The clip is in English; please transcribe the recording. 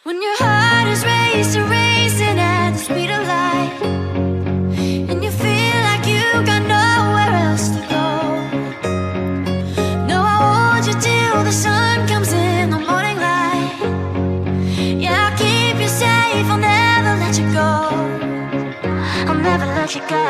When your heart is racing, racing at the speed of light, and you feel like you got nowhere else to go. No, I'll hold you till the sun comes in the morning light. Yeah, I'll keep you safe, I'll never let you go. I'll never let you go.